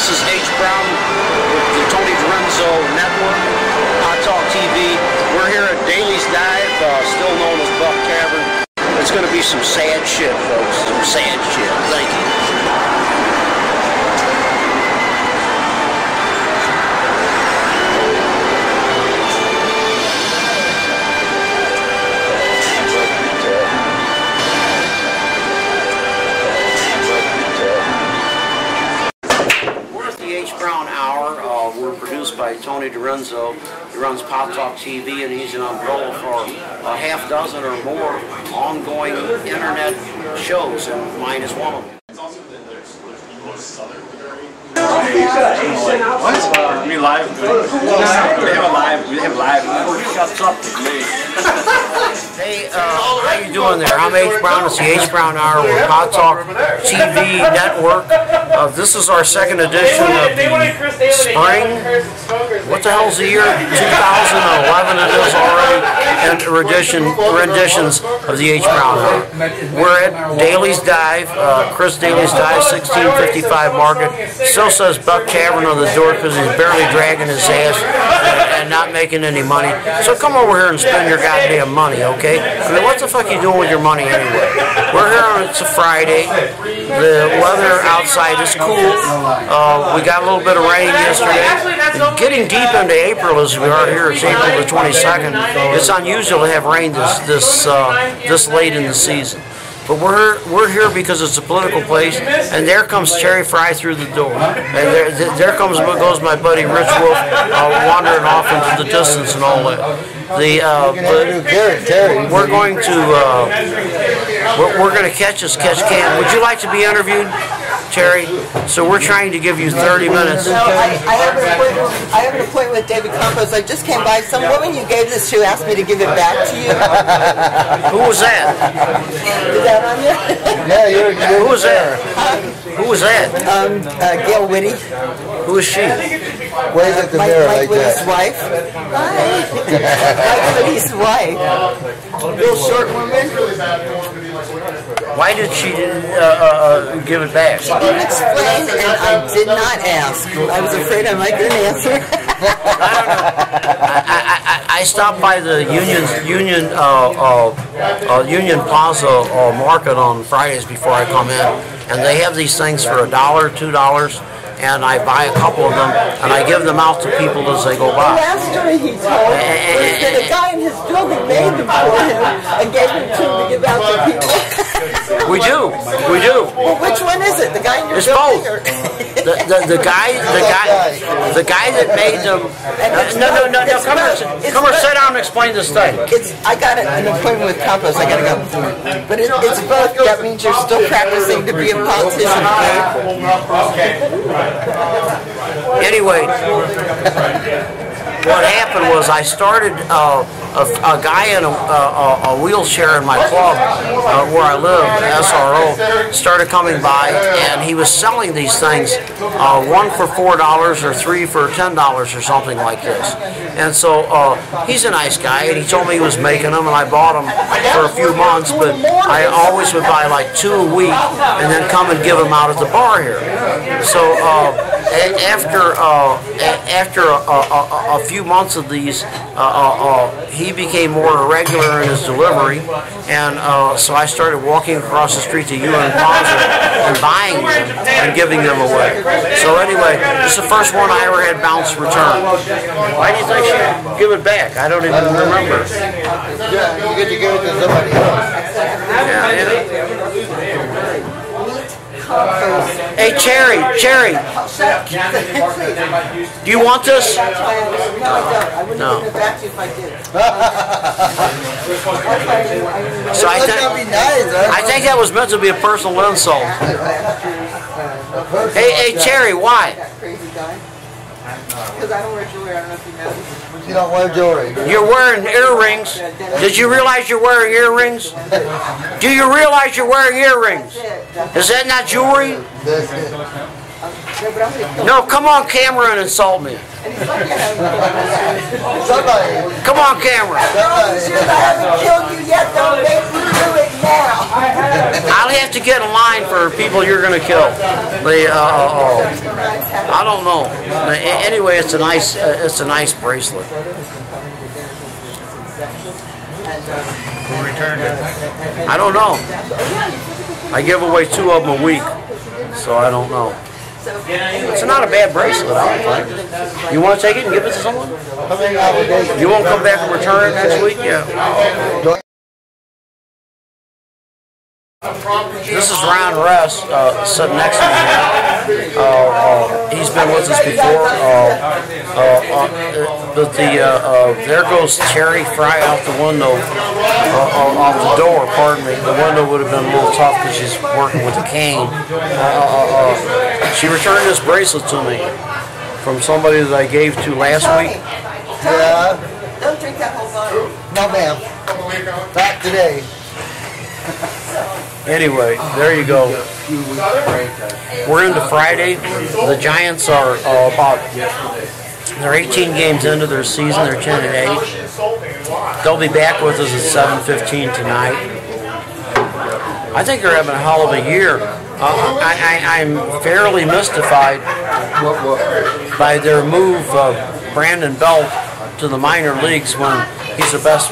This is H. Brown with the Tony De Renzo Network, Hot Talk TV. We're here at Daly's Dive, still known as Buck Tavern. It's going to be some sad shit, folks. Some sad shit. Thank you. We're produced by Tony De Renzo. He runs Hot Talk TV, and he's an umbrella for a half dozen or more ongoing internet shows, and mine is one of them. What? We live? We have live. Shuts up to me. Hey, how you doing there? I'm H. Brown. It's the H. Brown Hour with Hot Talk TV Network. This is our second edition of the spring. What the hell's the year? 2011 it is already. And renditions of the H. Brown Hour. We're at Daly's Dive, Chris Daly's Dive, 1655 Market. Still says Buck Tavern on the door because he's barely dragging his ass and not making any money. So come over here and spend your goddamn money, okay? I mean, what the fuck are you doing with your money anyway? We're here on, it's a Friday. The weather outside is cool. We got a little bit of rain yesterday. Getting deep into April as we are here. It's April the 22nd. It's unusual to have rain this late in the season. But we're here because it's a political place, and there comes Cherry Fry through the door, and there goes my buddy Rich Wolf wandering off into the distance and all that. We're going to catch can. Would you like to be interviewed, Cherry? So we're trying to give you 30 minutes. No, I have an appointment with David Campos. I just came by. Some woman you gave this to asked me to give it back to you. Who was that? Is that on you? Yeah, who was that? Who was that? Gail Whitty. Who is she? Where's at the mirror like that? Wife. Hi. Mike Whitty's wife. Real short woman. Why did she give it back? She didn't explain, and I did not ask. I was afraid I might get an answer. I stopped by the Union Plaza Market on Fridays before I come in, and they have these things for $1, $2. And I buy a couple of them, and I give them out to people as they go by. The last story he told was that a guy in his building made them for him and gave them to him to give out to people. We do. Well, which one is it? The guy in your building? The guy that made them. No. Come here, sit down and explain this thing. I got an appointment with Campos. I gotta go. But it's both. That means you're still practicing to be a politician. Anyway, what happened was I started a guy in a wheelchair in my club where I live, SRO, started coming by, and he was selling these things, one for $4 or three for $10 or something like this. And so he's a nice guy, and he told me he was making them, and I bought them for a few months, but I always would buy like 2 a week and then come and give them out at the bar here. So after a few months of these, he became more irregular in his delivery, and so I started walking across the street to Union Plaza and buying them and giving them away. So anyway, this is the first one I ever had bounce return. Why do you think she give it back? I don't even remember. Yeah, you get to give it to somebody else. Hey, Cherry, do you want this? No, I don't. I wouldn't give it back to you if I did. So I think that was meant to be a personal insult. Hey, Cherry, why? Crazy guy. Because I don't wear jewelry. I don't know if you know. You don't wear jewelry. You're wearing earrings. Did you realize you're wearing earrings? Do you realize you're wearing earrings? Is that not jewelry? No, come on camera and insult me. Come on camera. I haven't killed you yet, don't make me do it now. I'll have to get a line for people you're going to kill. I don't know. Anyway, it's a nice bracelet. Who returned it? I don't know. I give away 2 of them a week, so I don't know. It's not a bad bracelet, I don't think. You want to take it and give it to someone? You won't come back and return it next week? Yeah. This is Ron Ress, sitting next to me here. He's been with us before. There goes Terry Fry out the window, off the door, pardon me. The window would have been a little tough because she's working with a cane. She returned this bracelet to me from somebody that I gave to last week. Yeah. Don't drink that whole bottle. No, ma'am. Not today. Anyway, there you go. We're into Friday. The Giants are they're 18 games into their season. They're 10-8. They'll be back with us at 7:15 tonight. I think they're having a hell of a year. I'm fairly mystified by their move of Brandon Belt to the minor leagues when he's the best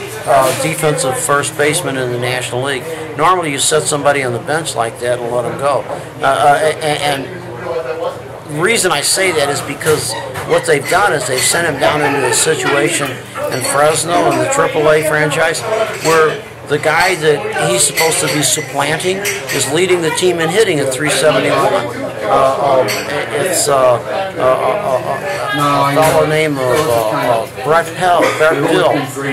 defensive first baseman in the National League. Normally you set somebody on the bench like that and let him go. And the reason I say that is because what they've done is they've sent him down into a situation in Fresno in the AAA franchise where the guy that he's supposed to be supplanting is leading the team in hitting at 371. It's a fellow named Brett Hill.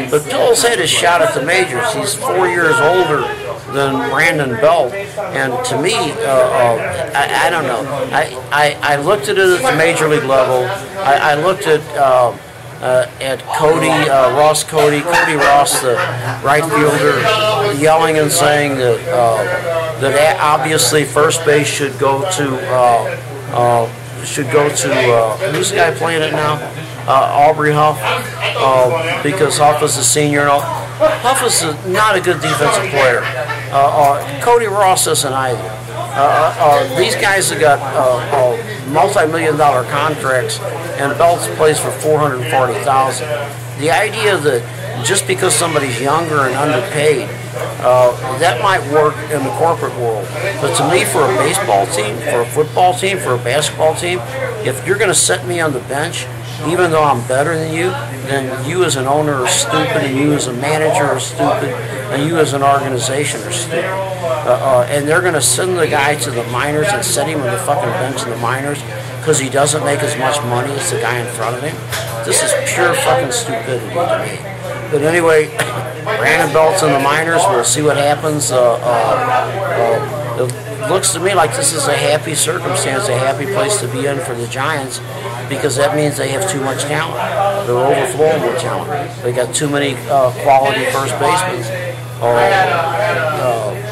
But Bill's had his shot at the majors. He's 4 years older than Brandon Belt, and to me, I don't know. I looked at it at the major league level. I looked at Cody Ross, Cody Ross, the right fielder, yelling and saying that that obviously first base should go to who's the guy playing it now? Aubrey Huff, because Huff is a senior. And all. Huff is not a good defensive player. Cody Ross isn't either. These guys have got multi-million-dollar contracts, and Belts plays for $440,000. The idea that just because somebody's younger and underpaid, that might work in the corporate world. But to me, for a baseball team, for a football team, for a basketball team, if you're going to set me on the bench, even though I'm better than you, then you as an owner are stupid, and you as a manager are stupid, and you as an organization are stupid. And they're going to send the guy to the minors and set him on the fucking bench in the minors because he doesn't make as much money as the guy in front of him. This is pure fucking stupidity to me. But anyway, Brandon Belt's in the minors. We'll see what happens. It looks to me like this is a happy circumstance, a happy place to be in for the Giants, because that means they have too much talent. They're overflowing with talent. They got too many quality first basemen.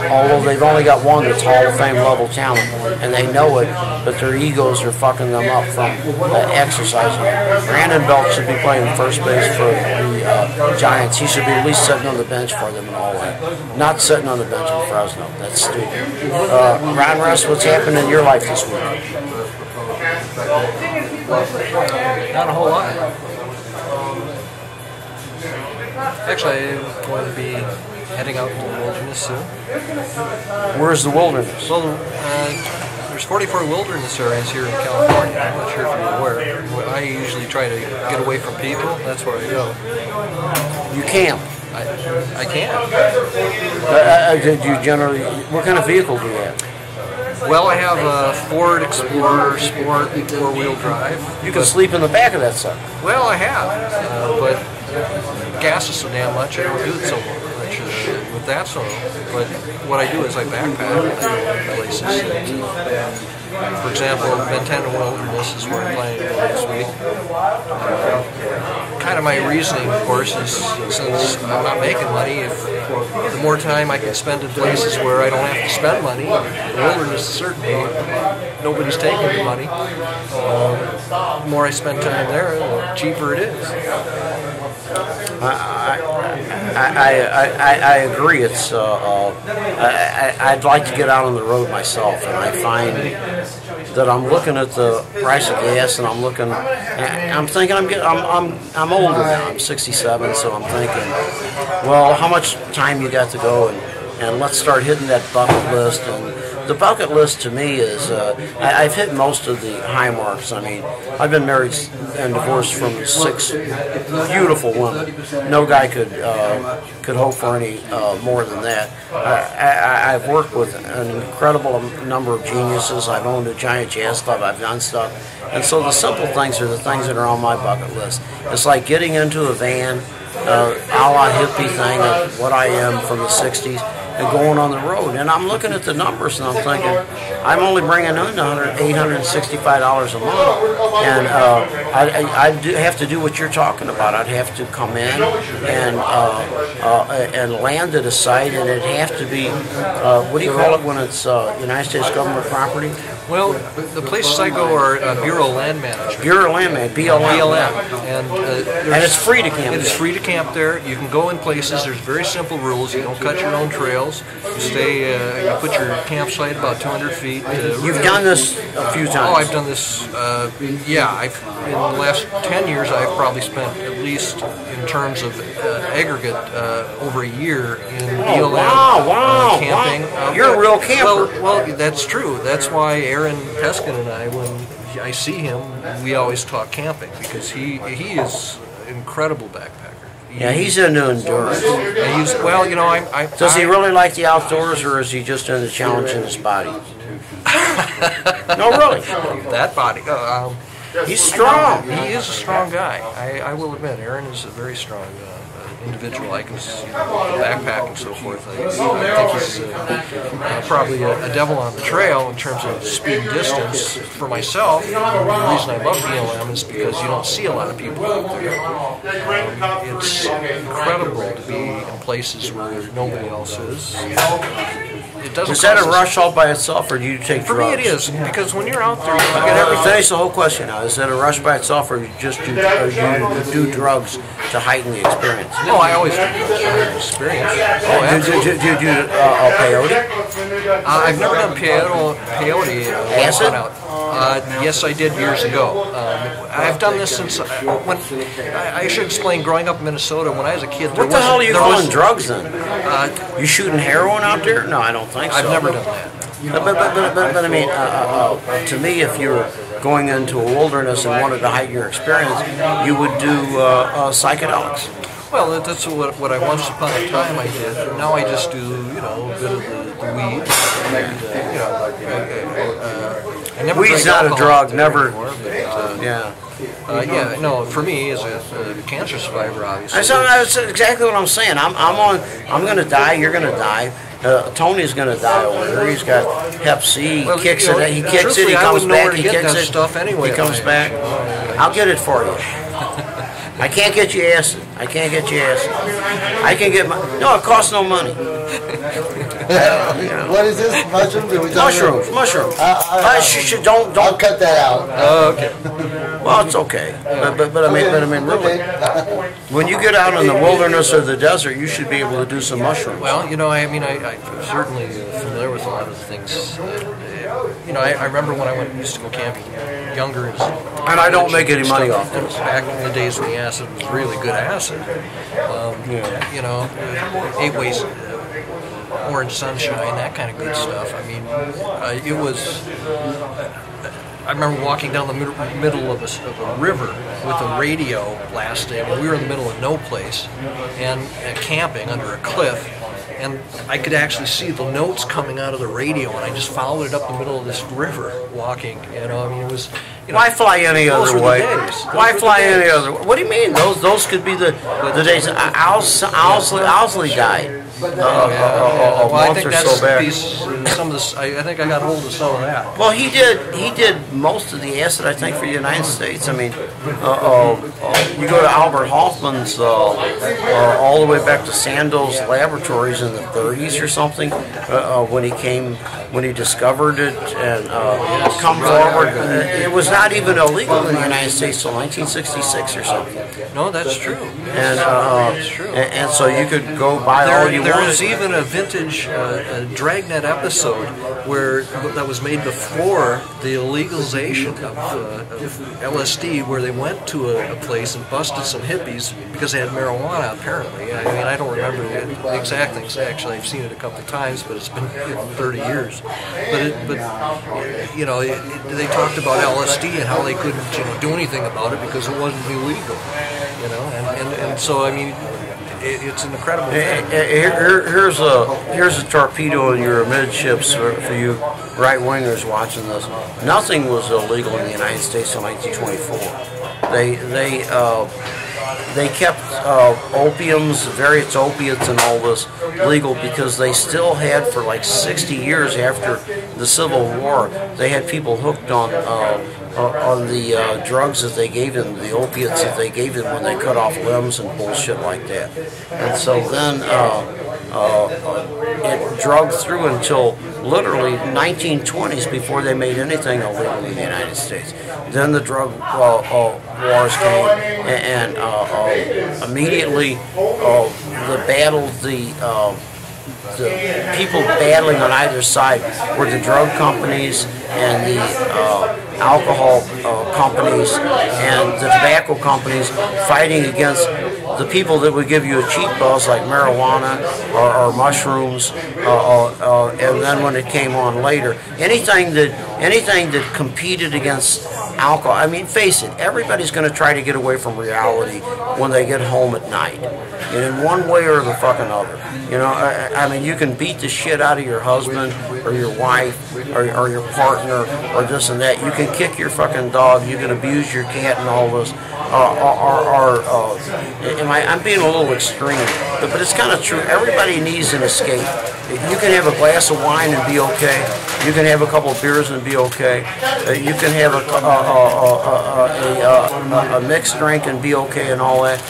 Although they've only got one that's Hall of Fame level talent, and they know it, but their egos are fucking them up from exercising. Brandon Belt should be playing first base for the Giants. He should be at least sitting on the bench for them and all that. Not sitting on the bench in Fresno. That's stupid. Ron Ress, what's happened in your life this week? Not a whole lot. Actually, I'm going to be heading out to the wilderness soon. Where's the wilderness? Well, there's 44 wilderness areas here in California. I'm not sure if you're aware. I usually try to get away from people. That's where I go. You camp? I can. Do you generally? What kind of vehicle do you have? Well, I have a Ford Explorer Sport 4-wheel drive. You can sleep in the back of that sucker. Well, I have, but gas is so damn much. I don't do it so much with that. So, but what I do is I backpack places. For example, Montana Wilderness is where I'm playing this week. Kind of my reasoning, of course, is since I'm not making money, if the more time I can spend in places where I don't have to spend money, the wilderness is certainly nobody's taking the money. The more I spend time there, the cheaper it is. I agree. It's I'd like to get out on the road myself, and I find that I'm looking at the price of gas, and I'm thinking I'm older now. I'm 67, so I'm thinking, well, how much time you got to go, and let's start hitting that bucket list. And the bucket list to me is I've hit most of the high marks. I mean, I've been married and divorced from 6 beautiful women. No guy could hope for any more than that. I've worked with an incredible number of geniuses. I've owned a giant jazz club. I've done stuff. And so the simple things are the things that are on my bucket list. It's like getting into a van, a la hippie thing of what I am from the 60s, and going on the road. And I'm looking at the numbers, and I'm thinking, I'm only bringing in $865 a month. And I have to do what you're talking about. I'd have to come in and land at a site, and it'd have to be, what do you call it when it's United States government property? Well, the places I go are Bureau of Land Management. Bureau of Land Management, BLM. And it's free to camp. It's free to camp there. You can go in places. There's very simple rules. You don't cut your own trails. You stay. You put your campsite about 200 feet. You've done this a few times. Oh, I've done this. Yeah, in the last 10 years, I've probably spent at least in terms of aggregate over a year in BLM camping. Wow. You're a real camper. Well, that's true. That's why Aaron Peskin and I, when I see him, we always talk camping, because he is an incredible backpacker. He's into endurance. Well, you know, Does he really like the outdoors, or is he just into challenging his body? No, really. That body. He's strong. He is a strong guy. I will admit, Aaron is a very strong individual. I can see backpack and so forth. I think he's probably a devil on the trail in terms of speed and distance. For myself, the reason I love BLM is because you don't see a lot of people out there. It's incredible to be in places where nobody else is. Is that a rush all by itself, or do you take drugs? For me, it is, because when you're out there, finish the whole question now. Is that a rush by itself, or you just do drugs to heighten the experience? No, I always do drugs to heighten the experience. Oh, absolutely. Do you do peyote? I've never done peyote. Acid? Yes, I did years ago. I've done this since when I should explain. Growing up in Minnesota, when I was a kid, what the hell are you calling drugs then? You shooting heroin out there? No, I don't think so. I've never done that. But I mean, to me, if you're going into a wilderness and wanted to heighten your experience, you would do psychedelics. Well, that's what I once upon a time I did. Now I just do, a bit of the weed. Weed's not a drug, never. Anymore, but, no. For me, as a cancer survivor, obviously. That's exactly what I'm saying. I'm going to die. You're going to die. Tony's going to die over here. He's got Hep C. He kicks it. He kicks it. He comes back. He kicks it. Anyway, he comes back. I'll get it for you. I can't get you acid. I can't get you acid. I can get no. It costs no money. What is this? Mushrooms? Mushrooms. Don't. I'll cut that out. Oh, okay. Well, it's okay. But I mean, really, when you get out in the wilderness or the desert, you should be able to do some mushrooms. Well, I'm certainly familiar with a lot of the things. I remember when I used to go camping younger. And I don't make any money off this. Back in the days when the acid was really good acid. 8 Ways, Orange Sunshine, that kind of good stuff. I mean, it was... I remember walking down the middle of a river with a radio blasting, and we were in the middle of no place, and camping under a cliff, and I could actually see the notes coming out of the radio, and I just followed it up the middle of this river walking. It was... Why fly any other way? Why fly any other way? What do you mean? Those could be the days. Owsley died. I think that's a piece. Some of this, I think I got hold of some of that. Well, he did most of the acid, I think, for the United States. I mean, you go to Albert Hoffman's all the way back to Sandoz Laboratories in the 30s or something, when he discovered it and come forward. It was not even illegal in the United States until 1966 or something. No, that's true. And that's true. And so you could go buy all you want. There is even a vintage Dragnet episode where that was made before the legalization of LSD, where they went to a place and busted some hippies because they had marijuana, apparently. I mean, I don't remember the exact things. Actually, I've seen it a couple of times, but it's been 30 years. But you know, they talked about LSD and how they couldn't, you know, do anything about it because it wasn't illegal. You know, and so I mean, it's an incredible thing. Here's a torpedo in your midships for you right-wingers watching this. Nothing was illegal in the United States in 1924. They kept opiums, various opiates and all this legal because they still had, for like 60 years after the Civil War, they had people hooked on the drugs that they gave them, the opiates that they gave them when they cut off limbs and bullshit like that. And so then it drugged through until literally 1920s before they made anything illegal in the United States. Then the drug wars came, and immediately the people battling on either side were the drug companies and the alcohol companies and the tobacco companies fighting against the people that would give you a cheap buzz like marijuana or mushrooms, and then when it came on later, anything that competed against alcohol. I mean, face it, everybody's going to try to get away from reality when they get home at night, and in one way or the fucking other. You know, I mean, you can beat the shit out of your husband or your wife or your partner or this and that. You can kick your fucking dog. You can abuse your cat and all this. I'm being a little extreme, but it's kind of true. Everybody needs an escape. You can have a glass of wine and be okay. You can have a couple of beers and be okay. You can have a mixed drink and be okay and all that.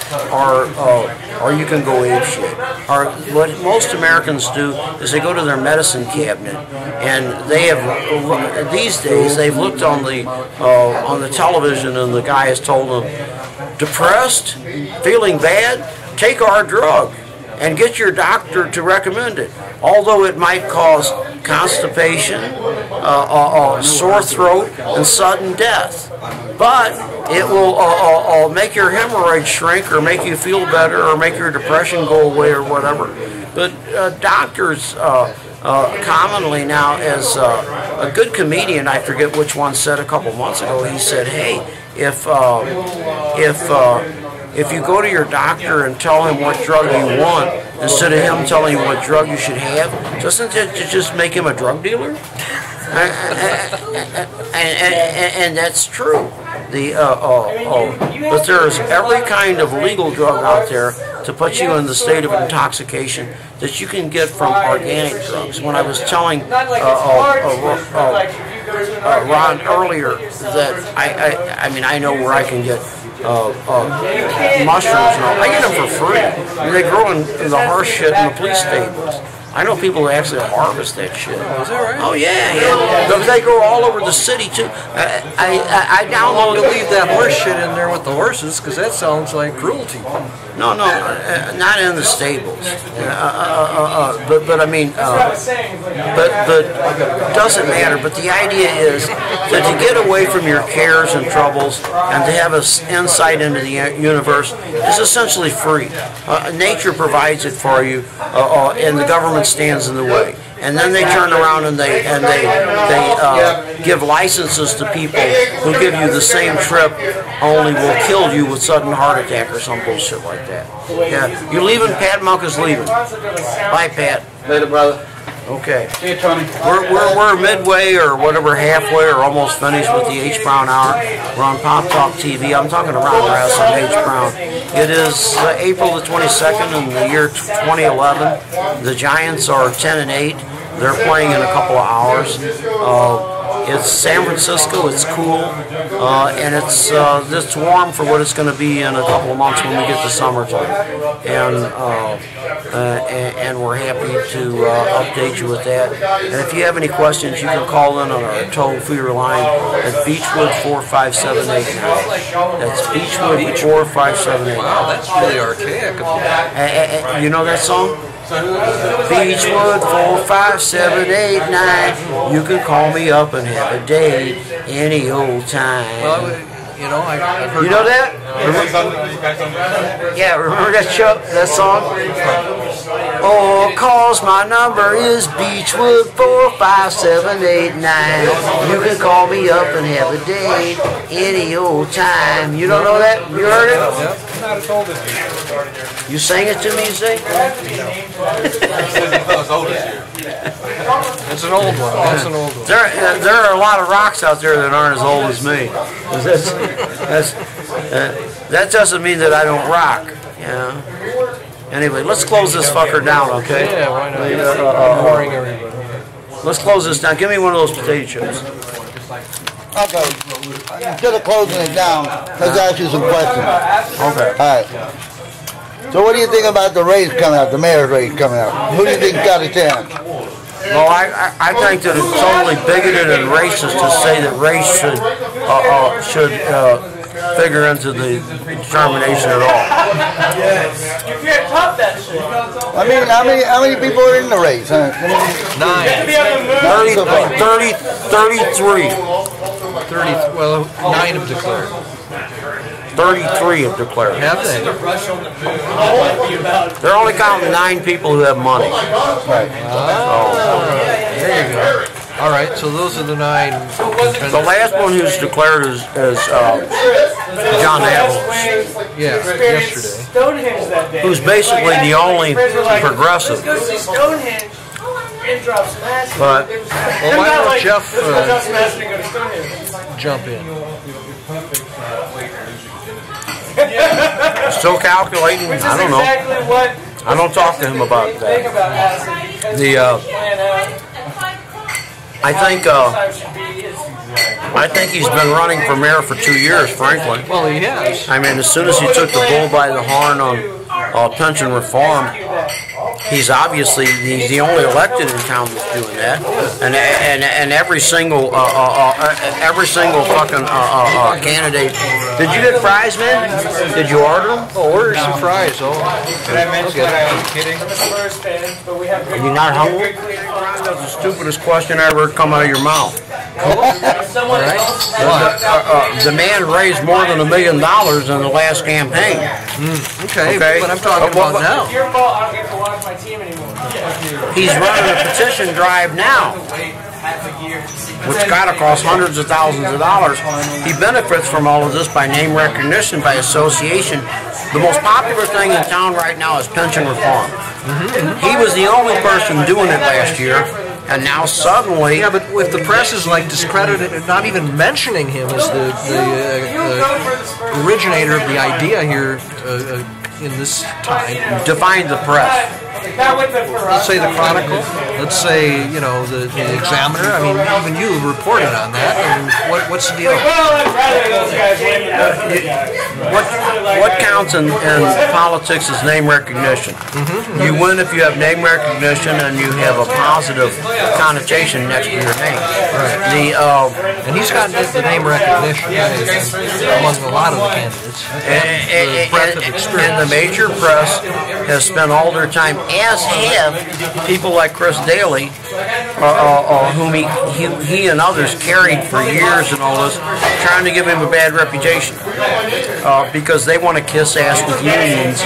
Or you can go ape shit. Or what most Americans do is they go to their medicine cabinet and they have, these days, they've looked on the television and the guy has told them, depressed, feeling bad, take our drug and get your doctor to recommend it. Although it might cause constipation, sore throat, and sudden death. But it will make your hemorrhoids shrink or make you feel better or make your depression go away or whatever. But doctors commonly now, as a good comedian, I forget which one, said a couple months ago, he said, hey, if you go to your doctor and tell him what drug you want, instead of him telling you what drug you should have, doesn't it just make him a drug dealer? And that's true. But there's every kind of legal drug out there to put you in the state of intoxication that you can get from organic drugs. When I was telling Ron earlier that I mean, I know where I can get mushrooms and all. I get them for free. I mean, they grow in the horse shit in the police stables. I know people that actually harvest that shit. Oh, is that right? Oh yeah. They grow all over the city too. I downloaded. To leave that horse shit in there with the horses, because that sounds like cruelty. No, not in the stables. But I mean, but doesn't matter. But the idea is that to get away from your cares and troubles and to have an insight into the universe is essentially free. Nature provides it for you, and the government stands in the way. And then they turn around and they give licenses to people who give you the same trip, only will kill you with sudden heart attack or some bullshit like that. Yeah, you leaving? Pat Monk is leaving. Bye, Pat. Later, brother. Okay. See you, Tony. We're midway or whatever, halfway or almost finished with the H. Brown Hour. We're on Pop Talk TV. I'm talking to Ron Ress and H. Brown. It is April the 22nd in the year 2011. The Giants are 10-8. They're playing in a couple of hours. It's San Francisco. It's cool, and it's warm for what it's going to be in a couple of months when we get to summertime. And we're happy to update you with that. And if you have any questions, you can call in on our toll-free line at Beechwood 45789. That's Beechwood 45789. Wow, that's really archaic. You know that song? Beechwood 4, 5, 7, 8, 9. You can call me up and have a date any old time. Well, you know, I've heard. You know that? Yeah, remember that show, that song? Oh, cause my number is Beechwood 4, 5, 7, 8, 9. You can call me up and have a date any old time. You don't know that? You heard it? Yep. You sang it to me, you say? It's an old one. That's an old one. There are a lot of rocks out there that aren't as old as me. That doesn't mean that I don't rock. You know? Anyway, let's close this fucker down, okay? Yeah, why not? Boring everybody. Let's close this down. Give me one of those potato chips. Okay. Instead of closing it down, let's ask you some questions. Okay. All right. So what do you think about the race coming out, the mayor's race coming out? Who do you think's got a chance? Well, I think that it's totally bigoted and racist to say that race should figure into the determination at all. You can't top that shit. I mean, how many people are in the race? Huh? 33. 30. Well, 9 have declared. 33 have declared. Have they? They're only counting 9 people who have money. Right. There you go. All right, so those are the 9. The last one who's declared is John Daly. Yeah, yesterday. Who's basically the only progressive. But Well, why don't Jeff jump in? Still calculating? I don't know. I don't talk to him about that. I think he's been running for mayor for 2 years, frankly. Well, he has. I mean, as soon as he took the bull by the horn on pension reform, he's obviously the only elected in town that's doing that, and every single fucking candidate. Did you get fries, man? Did you order them? Oh, order some fries. Oh, Did I mention that I was kidding? Are you not hungry? That's the stupidest question I ever come out of your mouth. all right. The man raised more than $1 million in the last campaign. Okay, but I'm talking about now. It's your fault I don't get to watch my team anymore. He's running a petition drive now, which gotta cost hundreds of thousands of dollars. He benefits from all of this by name recognition, by association. The most popular thing in town right now is pension reform. He was the only person doing it last year, and now suddenly... Yeah, but if the press is like discredited, not even mentioning him as the originator of the idea here in this time. Define the press. Let's say the Chronicle. Let's say, you know, the Examiner. I mean, even you reported on that. And what's the deal? What counts in politics is name recognition. You win if you have name recognition and you have a positive connotation next to your name. Right. And he's gotten the name recognition among a lot of the candidates. And the major press has spent all their time, as have people like Chris Daly, whom he and others carried for years and all this, trying to give him a bad reputation because they want to kiss ass with unions.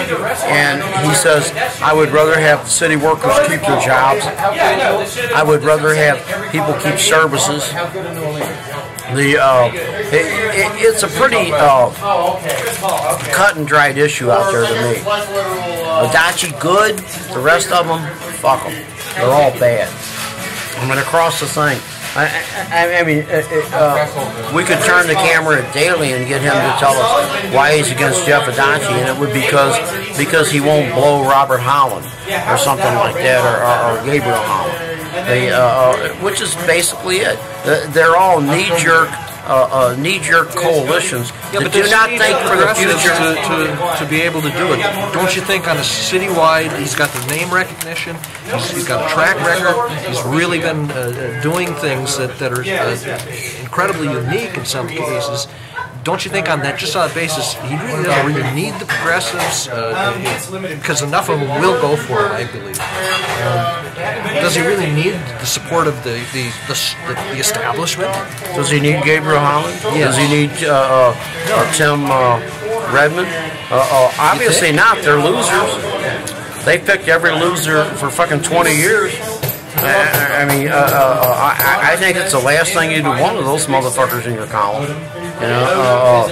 And he says, I would rather have the city workers keep their jobs. I would rather have people keep services. It's a pretty cut and dried issue out there to me. Adachi good, the rest of them, fuck them. They're all bad. I'm going to cross the thing. I mean, we could turn the camera at Daly and get him to tell us why he's against Jeff Adachi, and it would be because he won't blow Robert Holland or something like that, or Gabriel Holland. Which is basically it. They're all knee-jerk coalitions that do not think for the future. To be able to do it, don't you think on a citywide, he's got the name recognition, he's got a track record, he's really been doing things that are incredibly unique in some cases. Don't you think on that, just on that basis, he really doesn't really need the progressives, because enough of them will go for it, I believe. Does he really need the support of the establishment? Does he need Gabriel Holland? Yes. Does he need Tim Redmond? Obviously not. They're losers. They picked every loser for fucking 20 years. I think it's the last thing you do one of those motherfuckers in your column. You know,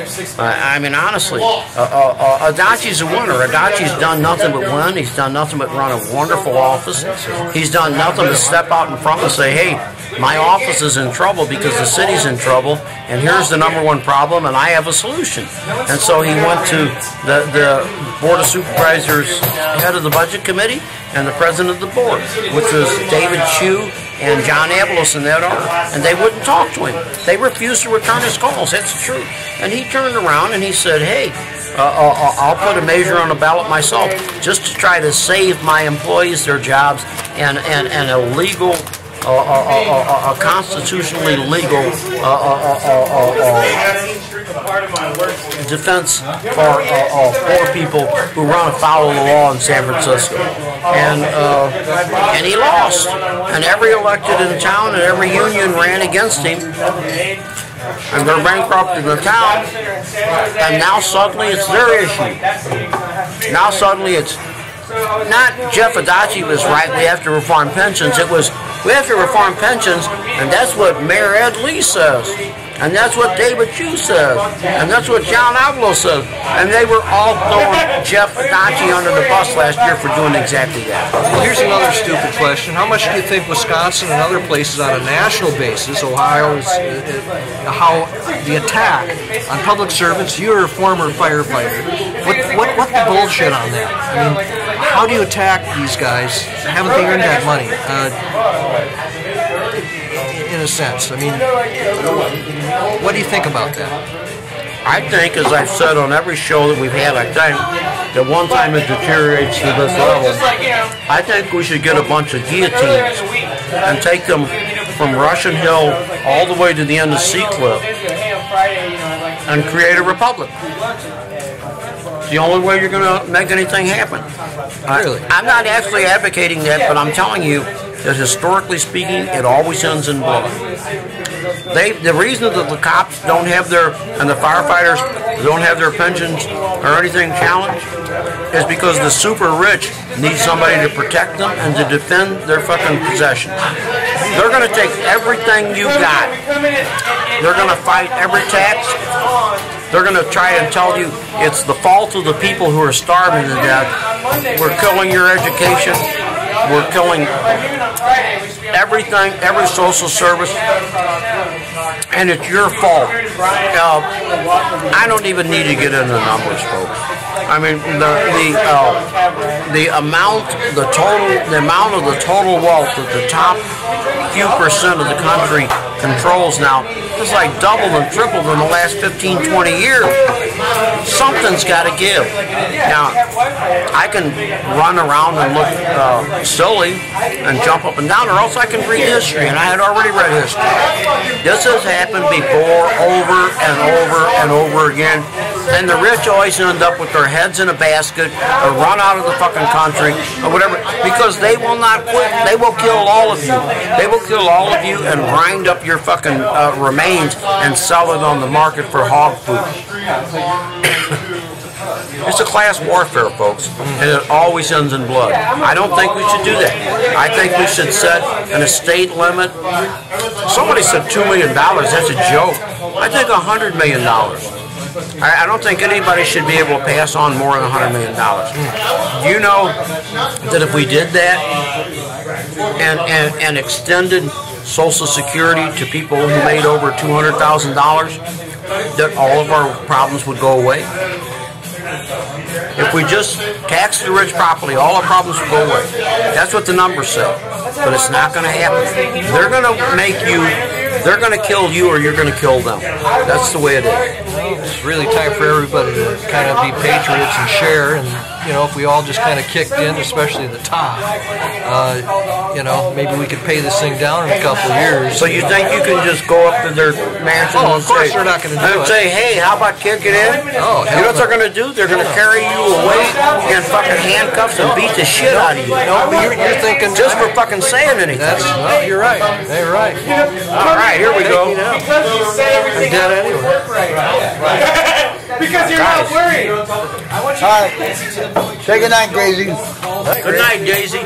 honestly, Adachi's a winner. Adachi's done nothing but win. He's done nothing but run a wonderful office. He's done nothing but step out in front and say, hey, my office is in trouble because the city's in trouble, and here's the #1 problem, and I have a solution. And so he went to the Board of Supervisors, head of the Budget Committee, and the president of the board, which was David Chu and John Avalos in that order, and they wouldn't talk to him. They refused to return his calls. That's the truth. And he turned around and he said, hey, I'll put a measure on the ballot myself just to try to save my employees their jobs and a legal, a constitutionally legal defense for poor people who run afoul of the law in San Francisco. And he lost. And every elected in town and every union ran against him. And they're bankrupt in the town. And now suddenly it's their issue. Now suddenly it's not Jeff Adachi was right, we have to reform pensions. It was, we have to reform pensions, and that's what Mayor Ed Lee says. And that's what David Chu says. And that's what John Avalos says. And they were all throwing Jeff Adachi under the bus last year for doing exactly that. Well, here's another stupid question. How much do you think Wisconsin and other places on a national basis, Ohio, how the attack on public servants, you're a former firefighter, what the bullshit on that? I mean, how do you attack these guys? Haven't they earned that money? In a sense. I mean, what do you think about that? I think, as I've said on every show that we've had, I think that one time it deteriorates to this level. I think we should get a bunch of guillotines and take them from Russian Hill all the way to the end of Seacliff and create a republic. It's the only way you're going to make anything happen. Really? I'm not actually advocating that, but I'm telling you that historically speaking, it always ends in blood. The reason that the cops don't have their, and the firefighters don't have their pensions or anything challenged is because the super rich need somebody to protect them and to defend their fucking possessions. They're going to take everything you got. They're going to fight every tax. They're going to try and tell you it's the fault of the people who are starving to death. We're killing your education. We're killing everything, every social service, and it's your fault. I don't even need to get into the numbers, folks. I mean, the amount of the total wealth that the top few percent of the country controls now is like doubled and tripled in the last 15, 20 years. Something's got to give. Now, I can run around and look silly and jump up and down, or else I can read history, and I had already read history. This has happened before, over and over and over again, and the rich always end up with their heads in a basket or run out of the fucking country or whatever, because they will not quit. They will kill all of you. They will kill all of you and grind up your fucking remains and sell it on the market for hog food. It's a class warfare, folks, and it always ends in blood. I don't think we should do that. I think we should set an estate limit. Somebody said $2 million. That's a joke. I think $100 million. I don't think anybody should be able to pass on more than $100 million. Do you know that if we did that and extended Social Security to people who made over $200,000, that all of our problems would go away? If we just tax the rich properly, all our problems will go away. That's what the numbers say. But it's not going to happen. They're going to make you, they're going to kill you, or you're going to kill them. That's the way it is. Well, it's really time for everybody to kind of be patriots and share, and you know, if we all just kind of kicked in, especially the top, you know, maybe we could pay this thing down in a couple of years. So you think you can just go up to their mansion Oh, and of course say, they're not going to do and it. say, hey, how about kicking in? Oh, you know what they're going to do? They're going to carry you away in fucking handcuffs and beat the shit out of you. No, you're thinking Just for fucking saying anything. well, you're right. You're right. All right, here we go. Because you say everything I'm dead anyway. work right. Because you're not worried. All right. Say good night, Crazy. Good night, Daisy.